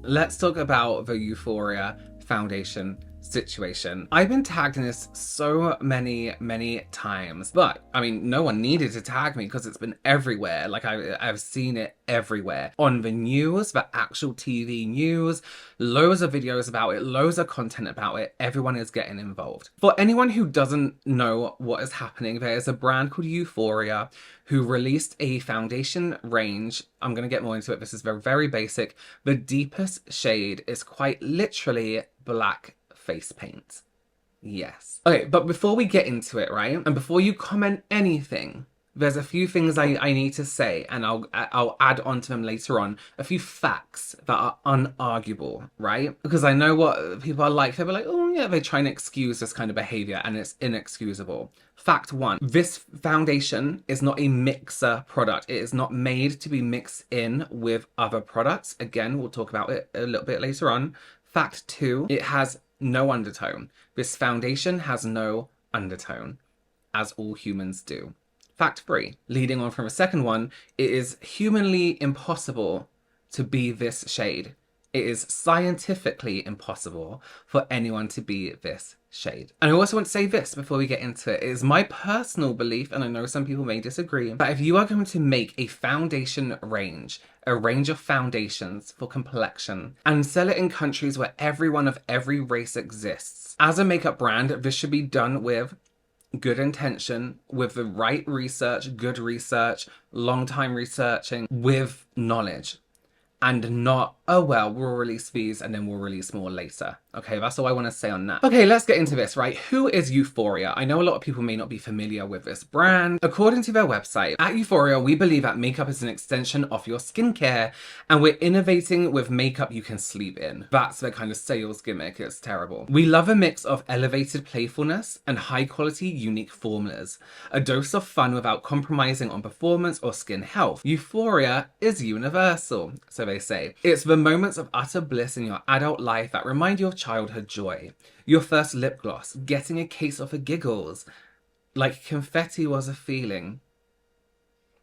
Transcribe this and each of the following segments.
let's talk about the YouthForia Foundation situation. I've been tagged in this so many times, but I mean, no one needed to tag me because it's been everywhere. Like I've seen it everywhere on the news, the actual TV news, loads of videos about it, loads of content about it. Everyone is getting involved. For anyone who doesn't know what is happening, there is a brand called YouthForia who released a foundation range. I'm going to get more into it. This is very basic. The deepest shade is quite literally black face paint. Yes. Okay, but before we get into it, right? And before you comment anything, there's a few things I need to say, and I'll add on to them later on. A few facts that are unarguable, right? Because I know what people are like. They'll be like, oh yeah, they try and excuse this kind of behavior, and it's inexcusable. Fact one, this foundation is not a mixer product. It is not made to be mixed in with other products. Again, we'll talk about it a little bit later on. Fact two, it has no undertone. This foundation has no undertone, as all humans do. Fact three, leading on from a second one, it is humanly impossible to be this shade. It is scientifically impossible for anyone to be this shade. And I also want to say this before we get into it. It is my personal belief, and I know some people may disagree, but if you are going to make a foundation range, a range of foundations for complexion, and sell it in countries where everyone of every race exists, as a makeup brand, this should be done with good intention, with the right research, good research, long time researching, with knowledge. And not, oh well, we'll release these and then we'll release more later. Okay, that's all I want to say on that. Okay, let's get into this, right? Who is YouthForia? I know a lot of people may not be familiar with this brand. According to their website, at YouthForia, we believe that makeup is an extension of your skincare, and we're innovating with makeup you can sleep in. That's their kind of sales gimmick. It's terrible. We love a mix of elevated playfulness and high quality, unique formulas. A dose of fun without compromising on performance or skin health. YouthForia is universal, so they say. It's the moments of utter bliss in your adult life that remind you of childhood joy. Your first lip gloss, getting a case of the giggles, like confetti was a feeling.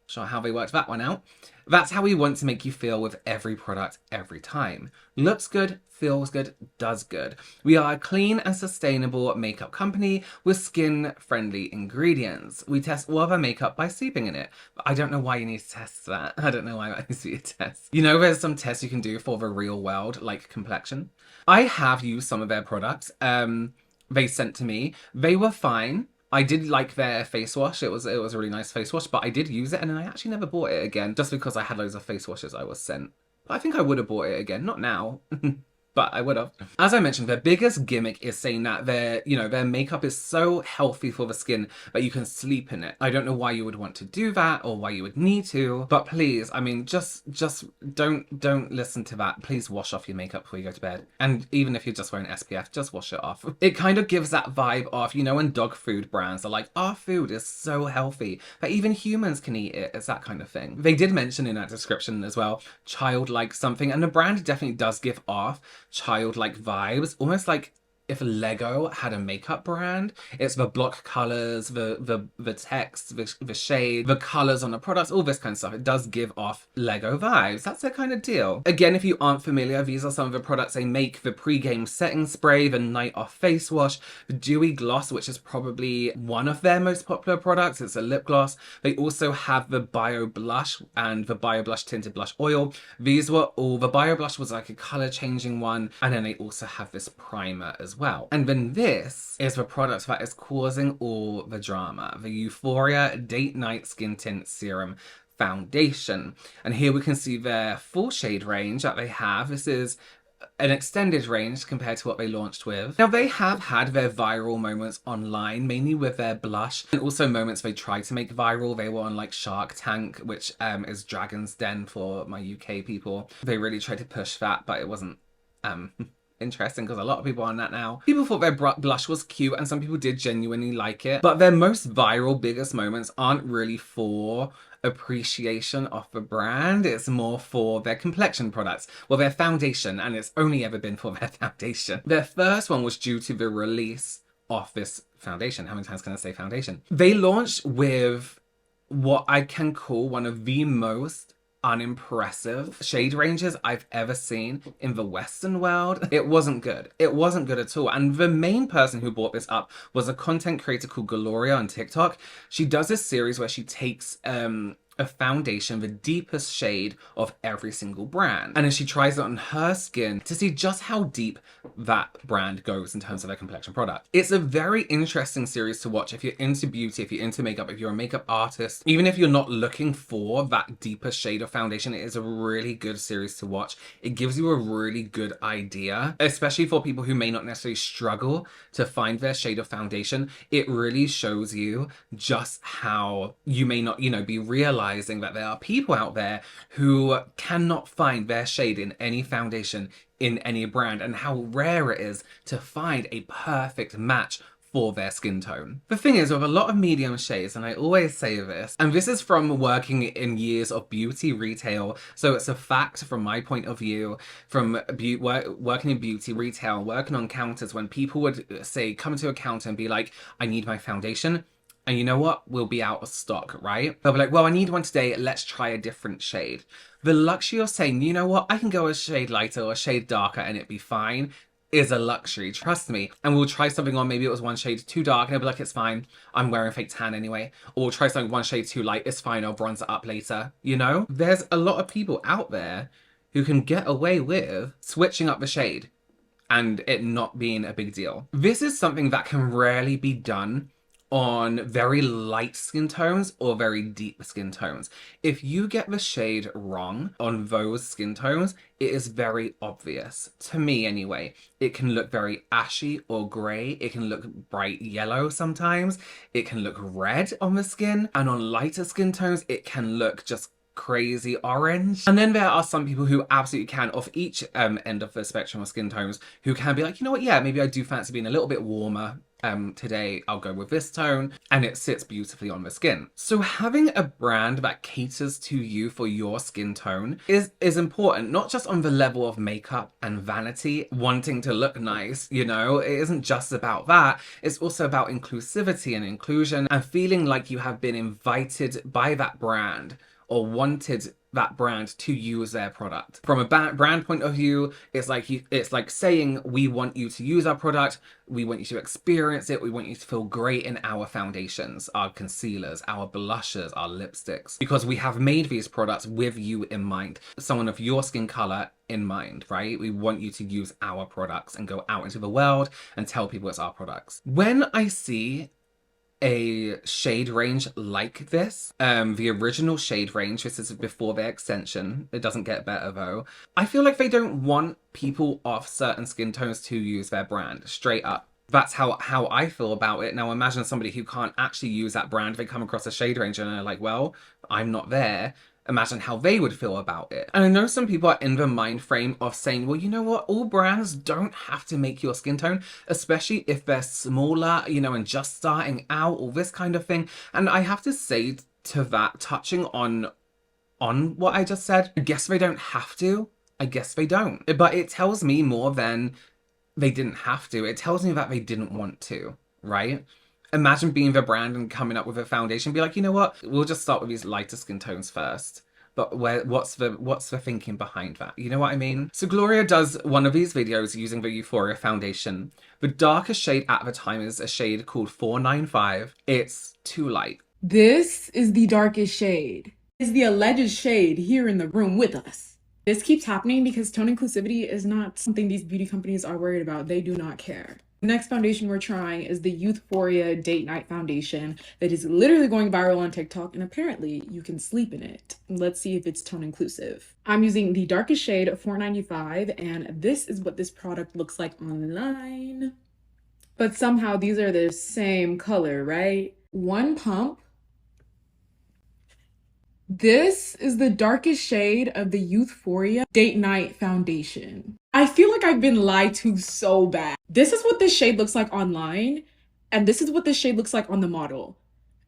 Sure how they worked that one out. That's how we want to make you feel with every product every time. Looks good, feels good, does good. We are a clean and sustainable makeup company with skin-friendly ingredients. We test all of our makeup by sleeping in it. But I don't know why you need to test that. I don't know why that needs to be a test. You know, there's some tests you can do for the real world, like complexion. I have used some of their products. They sent to me. They were fine. I did like their face wash. It was a really nice face wash, but I did use it and I actually never bought it again just because I had loads of face washes I was sent. But I think I would have bought it again. Not now. But I would have. As I mentioned, their biggest gimmick is saying that their makeup is so healthy for the skin that you can sleep in it. I don't know why you would want to do that or why you would need to, but please, I mean, just don't listen to that. Please wash off your makeup before you go to bed. And even if you're just wearing SPF, just wash it off. It kind of gives that vibe off, you know, when dog food brands are like, our food is so healthy that even humans can eat it. It's that kind of thing. They did mention in that description as well, childlike something, and the brand definitely does give off childlike vibes, almost like if Lego had a makeup brand. It's the block colors, the text, the shade, the colors on the products, all this kind of stuff. It does give off Lego vibes. That's their kind of deal. Again, if you aren't familiar, these are some of the products they make. The pre-game setting spray, the night off face wash, the dewy gloss, which is probably one of their most popular products. It's a lip gloss. They also have the bio blush and the bio blush tinted blush oil. These were all, the bio blush was like a color changing one. And then they also have this primer as well. And then this is the product that is causing all the drama, the YouthForia Date Night Skin Tint Serum Foundation. And here we can see their full shade range that they have. This is an extended range compared to what they launched with. Now, they have had their viral moments online, mainly with their blush, and also moments they tried to make viral. They were on like Shark Tank, which is Dragon's Den for my UK people. They really tried to push that, but it wasn't interesting because a lot of people are on that now. People thought their blush was cute and some people did genuinely like it, but their most viral, biggest moments aren't really for appreciation of the brand. It's more for their complexion products, well, their foundation, and it's only ever been for their foundation. Their first one was due to the release of this foundation. How many times can I say foundation? They launched with what I can call one of the most unimpressive shade ranges I've ever seen in the Western world. It wasn't good. It wasn't good at all. And the main person who brought this up was a content creator called Gloria on TikTok. She does this series where she takes a foundation, the deepest shade of every single brand. And then she tries it on her skin to see just how deep that brand goes in terms of their complexion product. It's a very interesting series to watch if you're into beauty, if you're into makeup, if you're a makeup artist. Even if you're not looking for that deeper shade of foundation, it is a really good series to watch. It gives you a really good idea, especially for people who may not necessarily struggle to find their shade of foundation. It really shows you just how you may not, be realizing that there are people out there who cannot find their shade in any foundation in any brand, and how rare it is to find a perfect match for their skin tone. The thing is, with a lot of medium shades, and I always say this, and this is from working in years of beauty retail, so it's a fact from my point of view, from working in beauty retail, working on counters, when people would say, come to a counter and be like, I need my foundation. And you know what? We'll be out of stock, right? They'll be like, well, I need one today. Let's try a different shade. The luxury of saying, you know what? I can go a shade lighter or a shade darker and it'd be fine is a luxury. Trust me. And we'll try something on. Maybe it was one shade too dark and they'll be like, it's fine. I'm wearing fake tan anyway. Or we'll try something one shade too light. It's fine. I'll bronze it up later. There's a lot of people out there who can get away with switching up the shade and it not being a big deal. This is something that can rarely be done on very light skin tones or very deep skin tones. If you get the shade wrong on those skin tones, it is very obvious. To me anyway. It can look very ashy or grey. It can look bright yellow sometimes. It can look red on the skin. And on lighter skin tones, it can look just crazy orange. And then there are some people who absolutely can, off each end of the spectrum of skin tones, who can be like, you know what, yeah, maybe I do fancy being a little bit warmer. Today I'll go with this tone, and it sits beautifully on the skin. So having a brand that caters to you for your skin tone is important, not just on the level of makeup and vanity, wanting to look nice, it isn't just about that. It's also about inclusivity and inclusion and feeling like you have been invited by that brand or wanted that brand to use their product. From a brand point of view, it's like saying, we want you to use our product, we want you to experience it, we want you to feel great in our foundations, our concealers, our blushes, our lipsticks, because we have made these products with you in mind, someone of your skin color in mind, right? We want you to use our products and go out into the world and tell people it's our products. When I see a shade range like this, the original shade range, this is before their extension, it doesn't get better though, I feel like they don't want people of certain skin tones to use their brand, straight up. That's how I feel about it. Now imagine somebody who can't actually use that brand, they come across a shade range and they're like, well, I'm not there. Imagine how they would feel about it. And I know some people are in the mind frame of saying, well, you know what? All brands don't have to make your skin tone, especially if they're smaller, and just starting out, all this kind of thing. And I have to say to that, touching on what I just said, I guess they don't have to. I guess they don't. But it tells me more than they didn't have to. It tells me that they didn't want to, right? Imagine being the brand and coming up with a foundation, be like, you know what, we'll just start with these lighter skin tones first. But what's the thinking behind that? You know what I mean? So Gloria does one of these videos using the YouthForia Foundation. The darkest shade at the time is a shade called 495. It's too light. This is the darkest shade. It's the alleged shade here in the room with us. This keeps happening because tone inclusivity is not something these beauty companies are worried about. They do not care. The next foundation we're trying is the YouthForia Date Night Foundation that is literally going viral on TikTok, and apparently you can sleep in it. Let's see if it's tone inclusive. I'm using the darkest shade of 495, and this is what this product looks like online. But somehow these are the same color, right? One pump. This is the darkest shade of the YouthForia Date Night Foundation. I feel like I've been lied to so bad. This is what this shade looks like online, and this is what this shade looks like on the model.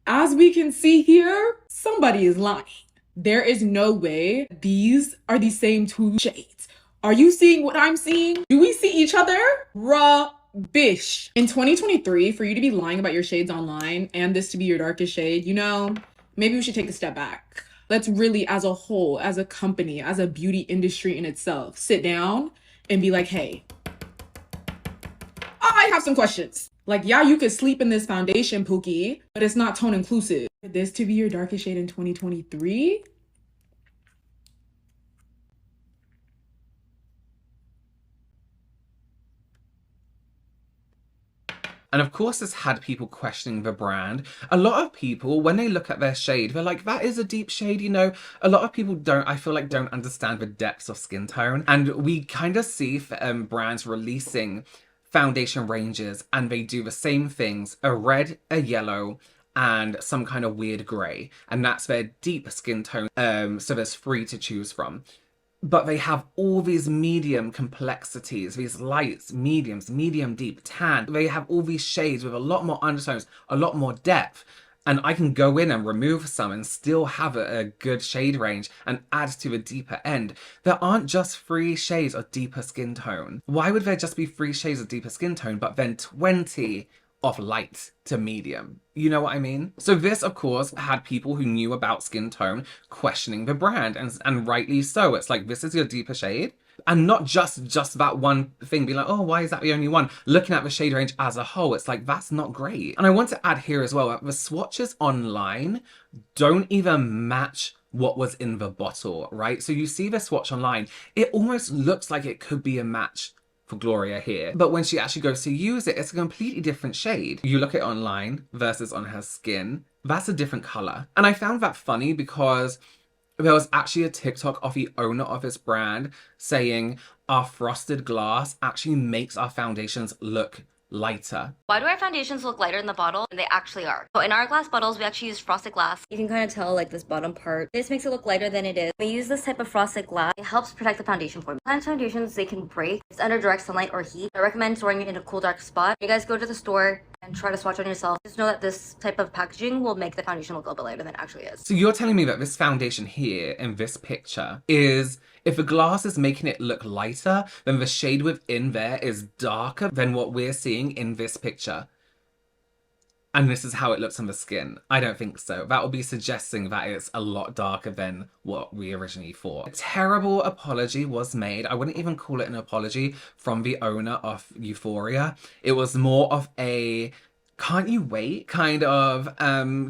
As we can see here, somebody is lying. There is no way these are the same two shades. Are you seeing what I'm seeing? Do we see each other? Rubbish. In 2023, for you to be lying about your shades online and this to be your darkest shade, maybe we should take a step back. Let's really, as a whole, as a company, as a beauty industry in itself, sit down and be like, hey, I have some questions. Like, yeah, you could sleep in this foundation, Pookie, but it's not tone inclusive. This to be your darkest shade in 2023? And of course, this had people questioning the brand. A lot of people, when they look at their shade, they're like, that is a deep shade, you know? A lot of people I feel like, don't understand the depths of skin tone. And we kind of see brands releasing foundation ranges and they do the same things, a red, a yellow, and some kind of weird grey. And that's their deep skin tone. So there's three to choose from. But they have all these medium complexities, these lights, mediums, medium deep, tan. They have all these shades with a lot more undertones, a lot more depth. And I can go in and remove some and still have a good shade range and add to a deeper end. There aren't just 3 shades of deeper skin tone. Why would there just be 3 shades of deeper skin tone, but then 20 of light to medium? You know what I mean? So this, of course, had people who knew about skin tone questioning the brand, and rightly so. It's like, this is your deeper shade? And not just that one thing, be like, oh, why is that the only one? Looking at the shade range as a whole, it's like, that's not great. And I want to add here as well, that the swatches online don't even match what was in the bottle, right? So you see the swatch online, it almost looks like it could be a match for Gloria here. But when she actually goes to use it, it's a completely different shade. You look at it online versus on her skin, that's a different color. And I found that funny because there was actually a TikTok of the owner of this brand saying our frosted glass actually makes our foundations look lighter. Why do our foundations look lighter in the bottle? And they actually are. So in our glass bottles, we actually use frosted glass. You can kind of tell like this bottom part. This makes it look lighter than it is. We use this type of frosted glass. It helps protect the foundation for me. Sometimes foundations, they can break. It's under direct sunlight or heat. I recommend storing it in a cool, dark spot. You guys go to the store and try to swatch on yourself. Just know that this type of packaging will make the foundation look a little bit lighter than it actually is. So you're telling me that this foundation here in this picture is, if the glass is making it look lighter, then the shade within there is darker than what we're seeing in this picture. And this is how it looks on the skin. I don't think so. That would be suggesting that it's a lot darker than what we originally thought. A terrible apology was made. I wouldn't even call it an apology from the owner of YouthForia. It was more of a, can't you wait? Kind of,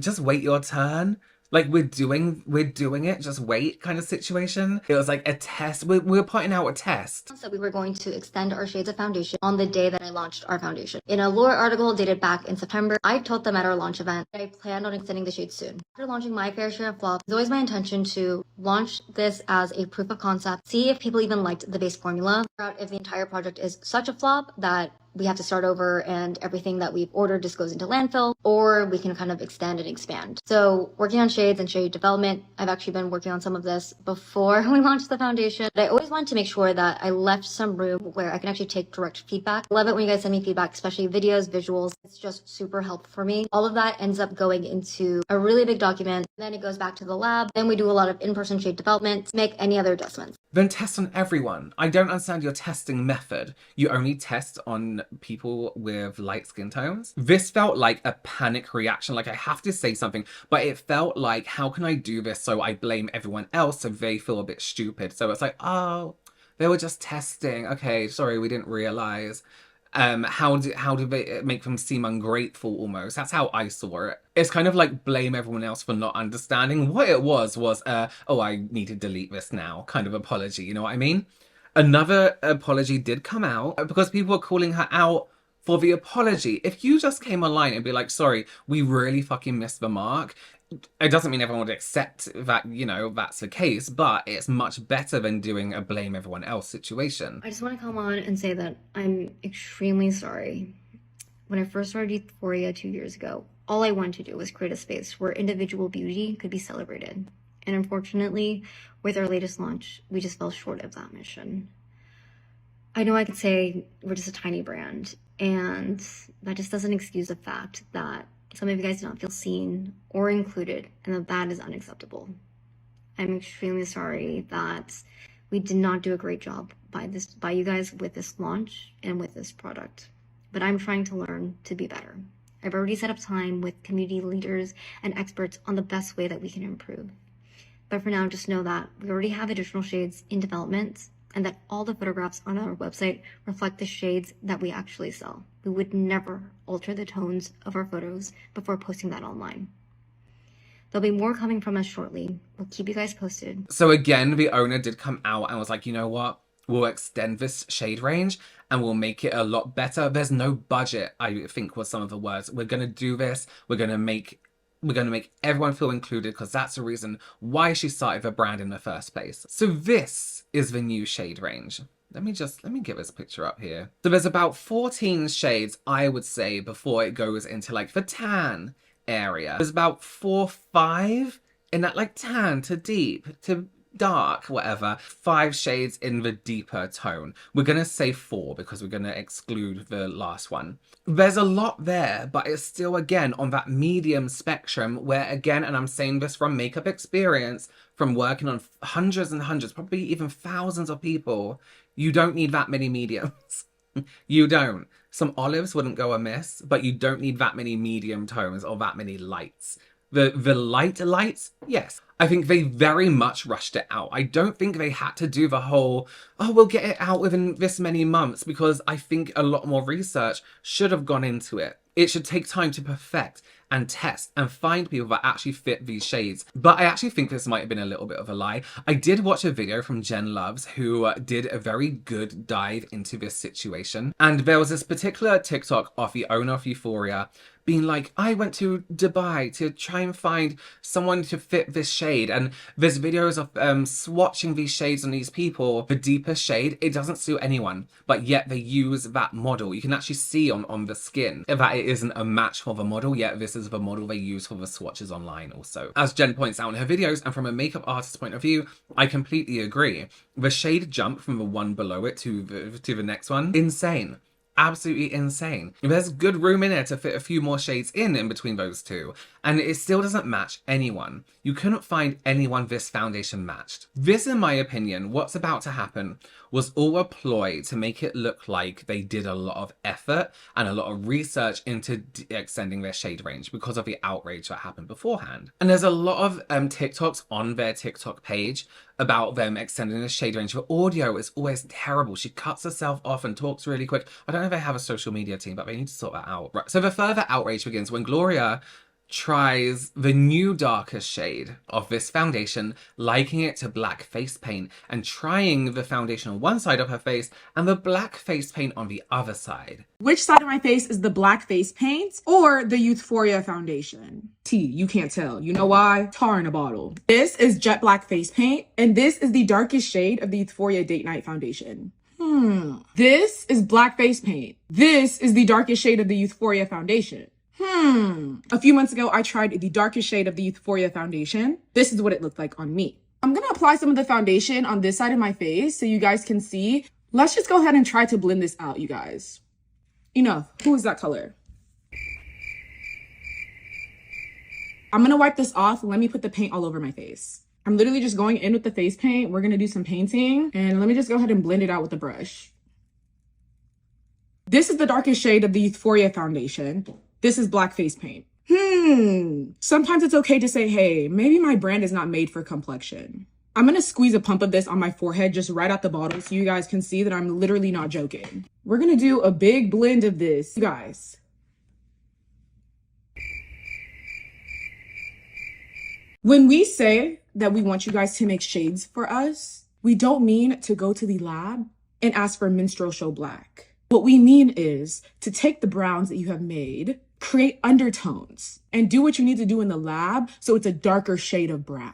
just wait your turn. Like, we're doing it, just wait kind of situation. It was like a test. We're putting out a test. So we were going to extend our shades of foundation on the day that I launched our foundation. In a lore article dated back in September, I told them at our launch event that I planned on extending the shades soon. After launching my fair share of flops, it's always my intention to launch this as a proof of concept, see if people even liked the base formula, figure out if the entire project is such a flop that we have to start over and everything that we've ordered just goes into landfill, or we can kind of extend and expand. So working on shades and shade development, I've actually been working on some of this before we launched the foundation. But I always wanted to make sure that I left some room where I can actually take direct feedback. I love it when you guys send me feedback, especially videos, visuals. It's just super helpful for me. All of that ends up going into a really big document. Then it goes back to the lab. Then we do a lot of in-person shade development to make any other adjustments. Then test on everyone. I don't understand your testing method. You only test on people with light skin tones. This felt like a panic reaction. Like, I have to say something, but it felt like, how can I do this so I blame everyone else so they feel a bit stupid? So it's like, oh, they were just testing. Okay, sorry, we didn't realize. How do they make them seem ungrateful almost? That's how I saw it. It's kind of like blame everyone else for not understanding. What it was oh, I need to delete this now kind of apology, you know what I mean? Another apology did come out because people were calling her out for the apology. If you just came online and be like, sorry, we really fucking missed the mark, it doesn't mean everyone would accept that, you know, that's the case, but it's much better than doing a blame everyone else situation. I just want to come on and say that I'm extremely sorry. When I first started YouthForia 2 years ago, all I wanted to do was create a space where individual beauty could be celebrated. And unfortunately, with our latest launch, we just fell short of that mission. I know I could say we're just a tiny brand, and that just doesn't excuse the fact that some of you guys do not feel seen or included, and that is unacceptable. I'm extremely sorry that we did not do a great job by you guys with this launch and with this product. But I'm trying to learn to be better. I've already set up time with community leaders and experts on the best way that we can improve. But for now, just know that we already have additional shades in development and that all the photographs on our website reflect the shades that we actually sell. We would never alter the tones of our photos before posting that online. There'll be more coming from us shortly. We'll keep you guys posted. So again, the owner did come out and was like, you know what? We'll extend this shade range and we'll make it a lot better. There's no budget, I think was some of the words. We're going to do this. We're going to make everyone feel included because that's the reason why she started the brand in the first place. So this is the new shade range. Let me get this picture up here. So there's about 14 shades, I would say, before it goes into like the tan area. There's about 4, 5 in that like tan to deep to dark, whatever. 5 shades in the deeper tone. We're gonna say 4 because we're gonna exclude the last one. There's a lot there, but it's still again on that medium spectrum where again, and I'm saying this from makeup experience, from working on hundreds and hundreds, probably even thousands of people, you don't need that many mediums. You don't. Some olives wouldn't go amiss, but you don't need that many medium tones or that many lights. The lights, yes. I think they very much rushed it out. I don't think they had to do the whole, oh, we'll get it out within this many months, because I think a lot more research should have gone into it. It should take time to perfect and test and find people that actually fit these shades. But I actually think this might have been a little bit of a lie. I did watch a video from Jen Loves who did a very good dive into this situation. And there was this particular TikTok of the owner of YouthForia being like, I went to Dubai to try and find someone to fit this shade. And there's videos of swatching these shades on these people. The deeper shade, it doesn't suit anyone, but yet they use that model. You can actually see on the skin that it isn't a match for the model, yet this is the model they use for the swatches online also. As Jen points out in her videos, and from a makeup artist's point of view, I completely agree. The shade jump from the one below it to the next one, insane. Absolutely insane. There's good room in there to fit a few more shades in between those two, and it still doesn't match anyone. You couldn't find anyone this foundation matched. This, in my opinion, what's about to happen was all a ploy to make it look like they did a lot of effort and a lot of research into extending their shade range because of the outrage that happened beforehand. And there's a lot of TikToks on their TikTok page about them extending the shade range. The audio is always terrible. She cuts herself off and talks really quick. I don't know if they have a social media team, but they need to sort that out. Right. So the further outrage begins when Gloria tries the new darker shade of this foundation, liking it to black face paint and trying the foundation on one side of her face and the black face paint on the other side. Which side of my face is the black face paint or the YouthForia Foundation? T, you can't tell. You know why? Tar in a bottle. This is jet black face paint, and this is the darkest shade of the YouthForia Date Night Foundation. This is black face paint. This is the darkest shade of the YouthForia Foundation. A few months ago, I tried the darkest shade of the YouthForia Foundation. This is what it looked like on me. I'm gonna apply some of the foundation on this side of my face so you guys can see. Let's just go ahead and try to blend this out, you guys. Enough. Who is that color? I'm gonna wipe this off and let me put the paint all over my face. I'm literally just going in with the face paint. We're gonna do some painting, and let me just go ahead and blend it out with the brush. This is the darkest shade of the YouthForia Foundation. This is black face paint. Sometimes it's okay to say, hey, maybe my brand is not made for complexion. I'm gonna squeeze a pump of this on my forehead just right out the bottle so you guys can see that I'm literally not joking. We're gonna do a big blend of this, you guys. When we say that we want you guys to make shades for us, we don't mean to go to the lab and ask for minstrel show black. What we mean is to take the browns that you have made, create undertones, and do what you need to do in the lab so it's a darker shade of brown.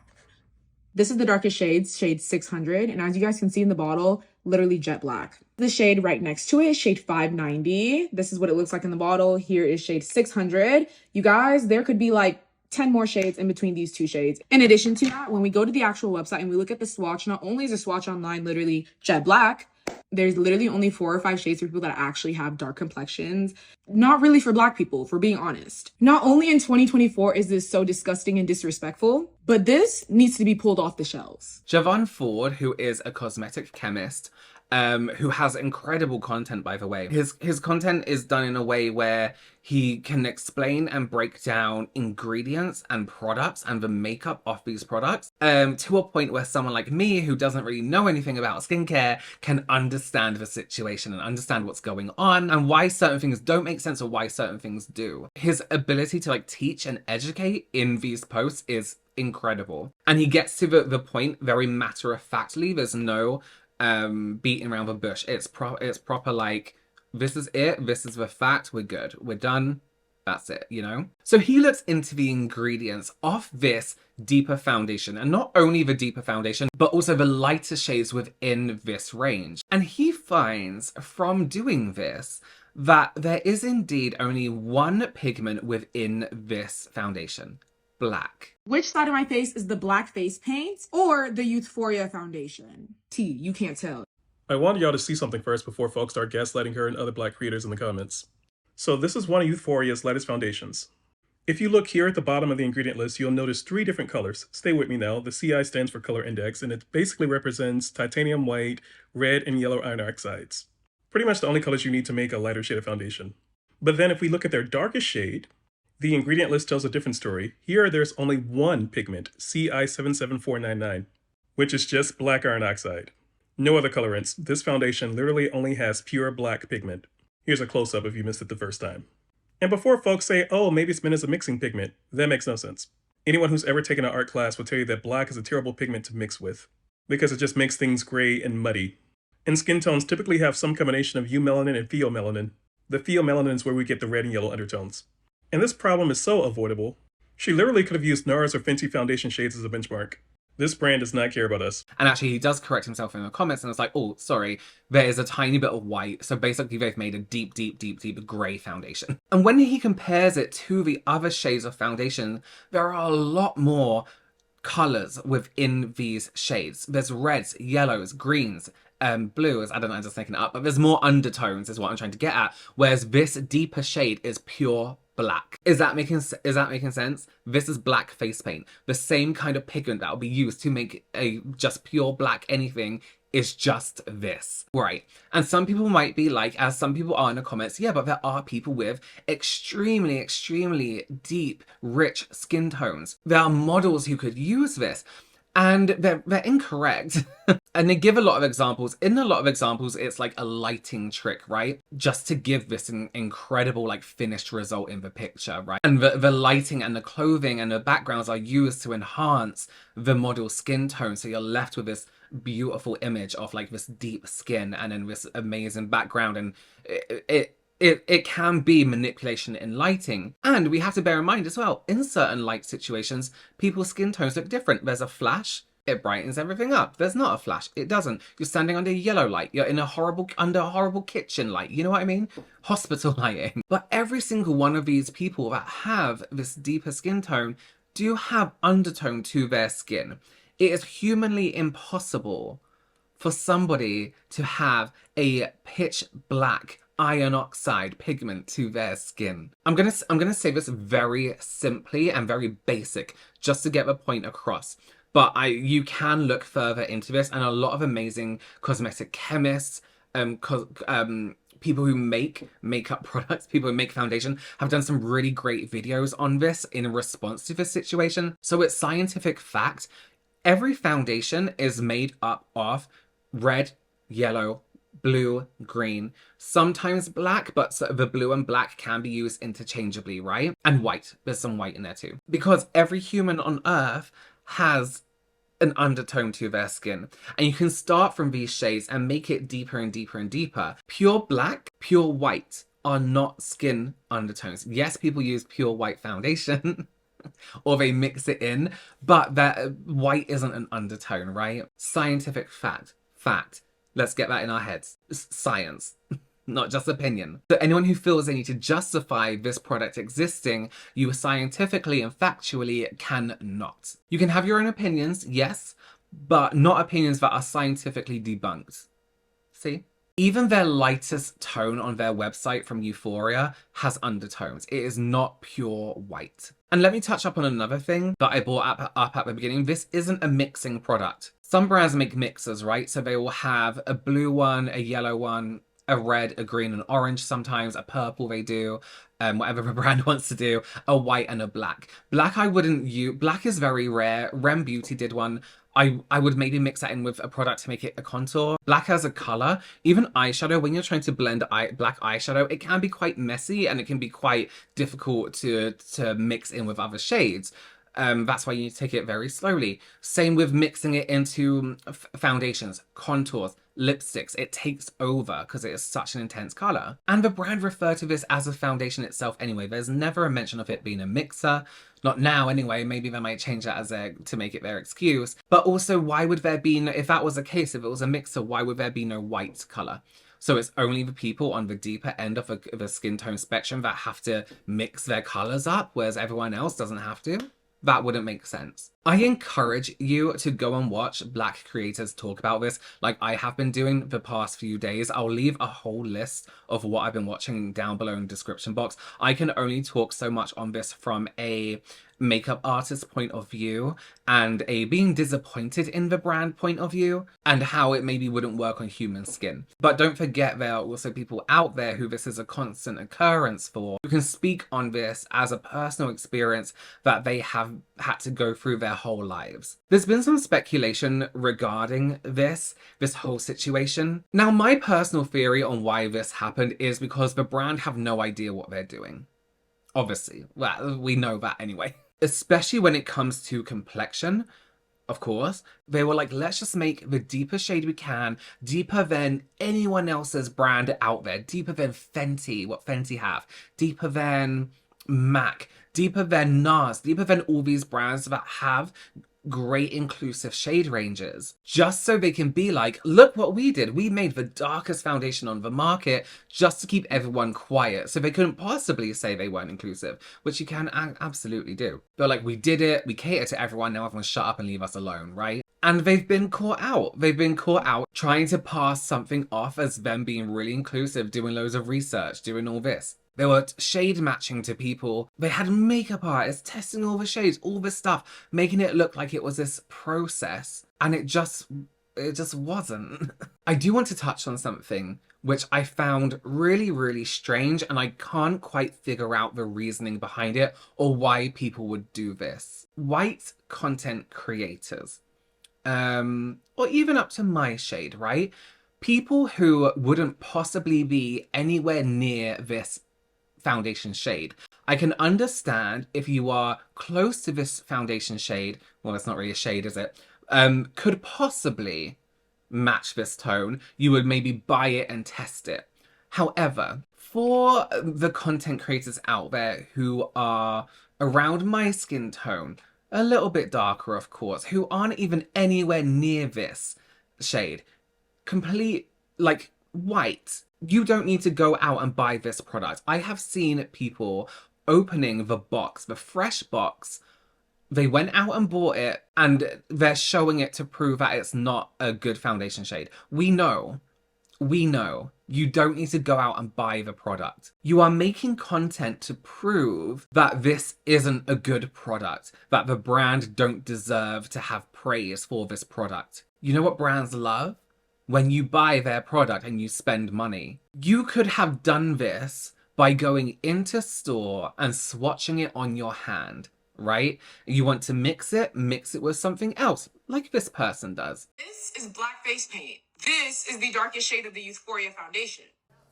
This is the darkest shade, shade 600, and as you guys can see in the bottle, literally jet black. The shade right next to it, shade 590. This is what it looks like in the bottle. Here is shade 600. You guys, there could be like 10 more shades in between these two shades. In addition to that, when we go to the actual website and we look at the swatch, not only is the swatch online literally jet black, there's literally only 4 or 5 shades for people that actually have dark complexions. Not really for black people, for being honest. Not only in 2024 is this so disgusting and disrespectful, but this needs to be pulled off the shelves. Javon Ford, who is a cosmetic chemist, who has incredible content, by the way. His content is done in a way where he can explain and break down ingredients and products and the makeup of these products to a point where someone like me, who doesn't really know anything about skincare, can understand the situation and understand what's going on and why certain things don't make sense or why certain things do. His ability to like teach and educate in these posts is incredible. And he gets to the point very matter-of-factly. There's no beating around the bush. It's proper like, this is it, this is the fact, we're good, we're done, that's it, you know? So he looks into the ingredients of this deeper foundation, and not only the deeper foundation, but also the lighter shades within this range. And he finds from doing this that there is indeed only one pigment within this foundation: black. Which side of my face is the black face paint or the YouthForia Foundation? T, you can't tell. I wanted y'all to see something first before folks start gaslighting her and other black creators in the comments. So this is one of YouthForia's latest foundations. If you look here at the bottom of the ingredient list, you'll notice 3 different colors. Stay with me now. The CI stands for color index, and it basically represents titanium white, red, and yellow iron oxides. Pretty much the only colors you need to make a lighter shade of foundation. But then if we look at their darkest shade, the ingredient list tells a different story. Here there's only one pigment, CI77499, which is just black iron oxide. No other colorants. This foundation literally only has pure black pigment. Here's a close-up if you missed it the first time. And before folks say, oh, maybe it's meant as a mixing pigment, that makes no sense. Anyone who's ever taken an art class will tell you that black is a terrible pigment to mix with, because it just makes things gray and muddy. And skin tones typically have some combination of eumelanin and pheomelanin. The pheomelanin is where we get the red and yellow undertones. And this problem is so avoidable. She literally could have used NARS or Fenty foundation shades as a benchmark. This brand does not care about us. And actually, he does correct himself in the comments, and it's like, oh, sorry, there is a tiny bit of white. So basically, they've made a deep, deep, deep, deep grey foundation. And when he compares it to the other shades of foundation, there are a lot more colours within these shades. There's reds, yellows, greens, blues. I don't know, I'm just making it up. But there's more undertones is what I'm trying to get at. Whereas this deeper shade is pure black. Is that making sense? This is black face paint. The same kind of pigment that will be used to make a just pure black anything is just this, right? And some people might be like, as some people are in the comments, yeah, but there are people with extremely, extremely deep, rich skin tones. There are models who could use this. And they're incorrect. And they give a lot of examples. In a lot of examples, it's like a lighting trick, right? Just to give this an incredible like finished result in the picture, right? And the lighting and the clothing and the backgrounds are used to enhance the model's skin tone. So you're left with this beautiful image of like this deep skin and then this amazing background. And it can be manipulation in lighting. And we have to bear in mind as well, in certain light situations, people's skin tones look different. There's a flash, it brightens everything up. There's not a flash, it doesn't. You're standing under yellow light, you're in under a horrible kitchen light, you know what I mean? Hospital lighting. But every single one of these people that have this deeper skin tone do have undertone to their skin. It is humanly impossible for somebody to have a pitch black iron oxide pigment to their skin. I'm gonna say this very simply and very basic, just to get the point across. But you can look further into this, and a lot of amazing cosmetic chemists, people who make makeup products, people who make foundation, have done some really great videos on this in response to this situation. So it's scientific fact. Every foundation is made up of red, yellow, blue, green, sometimes black, but the blue and black can be used interchangeably, right? And white, there's some white in there too. Because every human on earth has an undertone to their skin. And you can start from these shades and make it deeper and deeper and deeper. Pure black, pure white are not skin undertones. Yes, people use pure white foundation or they mix it in, but that white isn't an undertone, right? Scientific fact. Let's get that in our heads. Science, not just opinion. So anyone who feels they need to justify this product existing, you scientifically and factually cannot. You can have your own opinions, yes, but not opinions that are scientifically debunked. See? Even their lightest tone on their website from YouthForia has undertones. It is not pure white. And let me touch up on another thing that I brought up at the beginning. This isn't a mixing product. Some brands make mixers, right? So they will have a blue one, a yellow one, a red, a green, and orange sometimes, a purple they do, whatever the brand wants to do, a white and a black. Black I wouldn't use, black is very rare. Rem Beauty did one. I would maybe mix that in with a product to make it a contour. Black as a color, even eyeshadow, when you're trying to blend black eyeshadow, it can be quite messy and it can be quite difficult to mix in with other shades. That's why you need to take it very slowly. Same with mixing it into foundations, contours, lipsticks. It takes over because it is such an intense color. And the brand refer to this as a foundation itself anyway. There's never a mention of it being a mixer. Not now anyway, maybe they might change that to make it their excuse. But also, why would there be, if that was the case, if it was a mixer, why would there be no white color? So it's only the people on the deeper end of the skin tone spectrum that have to mix their colors up, whereas everyone else doesn't have to? That wouldn't make sense. I encourage you to go and watch Black creators talk about this like I have been doing the past few days. I'll leave a whole list of what I've been watching down below in the description box. I can only talk so much on this from a makeup artist point of view and a being disappointed in the brand point of view and how it maybe wouldn't work on human skin. But don't forget there are also people out there who this is a constant occurrence for, who can speak on this as a personal experience that they have had to go through their whole lives. There's been some speculation regarding this whole situation. Now, my personal theory on why this happened is because the brand have no idea what they're doing. Obviously, well, we know that anyway. Especially when it comes to complexion, of course. They were like, let's just make the deepest shade we can, deeper than anyone else's brand out there, deeper than Fenty, what Fenty have, deeper than MAC, deeper than NARS, deeper than all these brands that have great inclusive shade ranges, just so they can be like, look what we did. We made the darkest foundation on the market just to keep everyone quiet. So they couldn't possibly say they weren't inclusive, which you can absolutely do. They're like, we did it. We cater to everyone. Now everyone shut up and leave us alone, right? And they've been caught out. They've been caught out trying to pass something off as them being really inclusive, doing loads of research, doing all this. They were shade matching to people. They had makeup artists testing all the shades, all this stuff, making it look like it was this process. And it just wasn't. I do want to touch on something which I found really, really strange, and I can't quite figure out the reasoning behind it or why people would do this. White content creators, or even up to my shade, right? People who wouldn't possibly be anywhere near this foundation shade. I can understand if you are close to this foundation shade, well, it's not really a shade, is it? Could possibly match this tone. You would maybe buy it and test it. However, for the content creators out there who are around my skin tone, a little bit darker, of course, who aren't even anywhere near this shade, complete, like, white, you don't need to go out and buy this product. I have seen people opening the box, the fresh box. They went out and bought it and they're showing it to prove that it's not a good foundation shade. We know. You don't need to go out and buy the product. You are making content to prove that this isn't a good product, that the brand don't deserve to have praise for this product. You know what brands love? When you buy their product and you spend money. You could have done this by going into store and swatching it on your hand, right? You want to mix it with something else, like this person does. This is black face paint. This is the darkest shade of the YouthForia Foundation.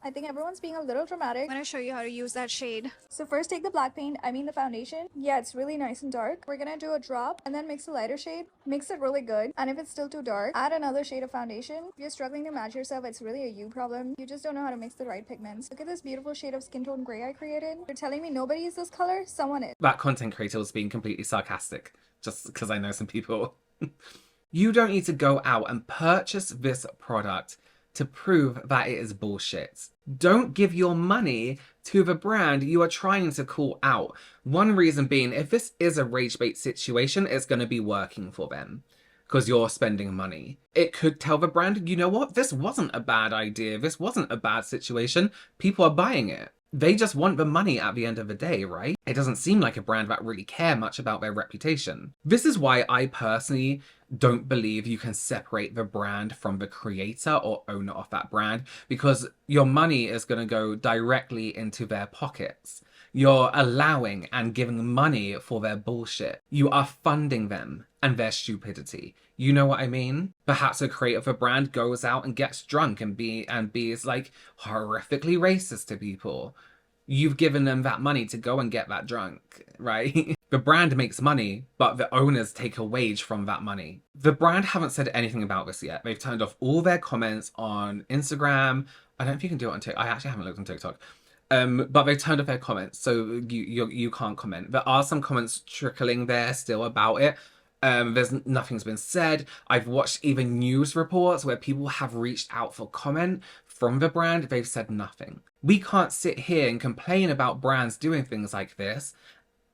I think everyone's being a little dramatic. I'm gonna show you how to use that shade. So first take the black paint, the foundation. Yeah, it's really nice and dark. We're gonna do a drop and then mix a lighter shade. Mix it really good. And if it's still too dark, add another shade of foundation. If you're struggling to match yourself, it's really a you problem. You just don't know how to mix the right pigments. Look at this beautiful shade of skin tone gray I created. You're telling me nobody is this color? Someone is. That content creator was being completely sarcastic, just because I know some people. You don't need to go out and purchase this product to prove that it is bullshit. Don't give your money to the brand you are trying to call out. One reason being, if this is a rage bait situation, it's going to be working for them because you're spending money. It could tell the brand, you know what, this wasn't a bad idea. This wasn't a bad situation. People are buying it. They just want the money at the end of the day, right? It doesn't seem like a brand that really care much about their reputation. This is why I personally don't believe you can separate the brand from the creator or owner of that brand, because your money is going to go directly into their pockets. You're allowing and giving money for their bullshit. You are funding them and their stupidity. You know what I mean? Perhaps a creator of a brand goes out and gets drunk and is like horrifically racist to people. You've given them that money to go and get that drunk, right? The brand makes money, but the owners take a wage from that money. The brand haven't said anything about this yet. They've turned off all their comments on Instagram. I don't know if you can do it on TikTok. I actually haven't looked on TikTok. But they turned off their comments, so you can't comment. There are some comments trickling there still about it. Nothing's been said. I've watched even news reports where people have reached out for comment from the brand. They've said nothing. We can't sit here and complain about brands doing things like this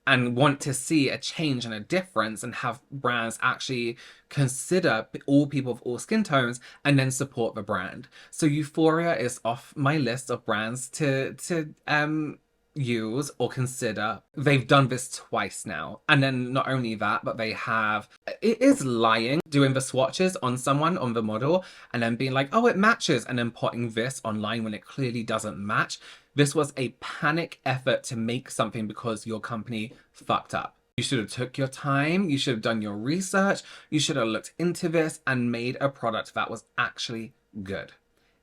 and want to see a change and a difference and have brands actually consider all people of all skin tones and then support the brand. So YouthForia is off my list of brands to use or consider. They've done this twice now. And then not only that, but it is lying, doing the swatches on someone, on the model, and then being like, oh, it matches, and then putting this online when it clearly doesn't match. This was a panic effort to make something because your company fucked up. You should have took your time, you should have done your research, you should have looked into this and made a product that was actually good.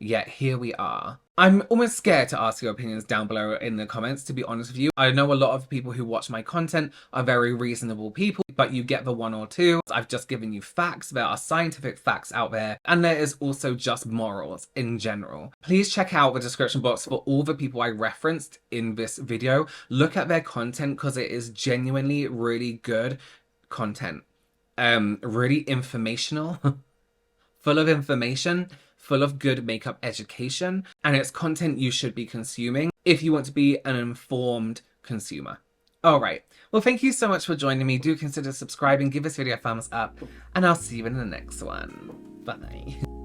Yet here we are. I'm almost scared to ask your opinions down below in the comments, to be honest with you. I know a lot of people who watch my content are very reasonable people, but you get the one or two. I've just given you facts. There are scientific facts out there, and there is also just morals in general. Please check out the description box for all the people I referenced in this video. Look at their content because it is genuinely really good content. Really informational, full of information, full of good makeup education, and it's content you should be consuming if you want to be an informed consumer. All right. Well, thank you so much for joining me. Do consider subscribing, give this video a thumbs up, and I'll see you in the next one. Bye.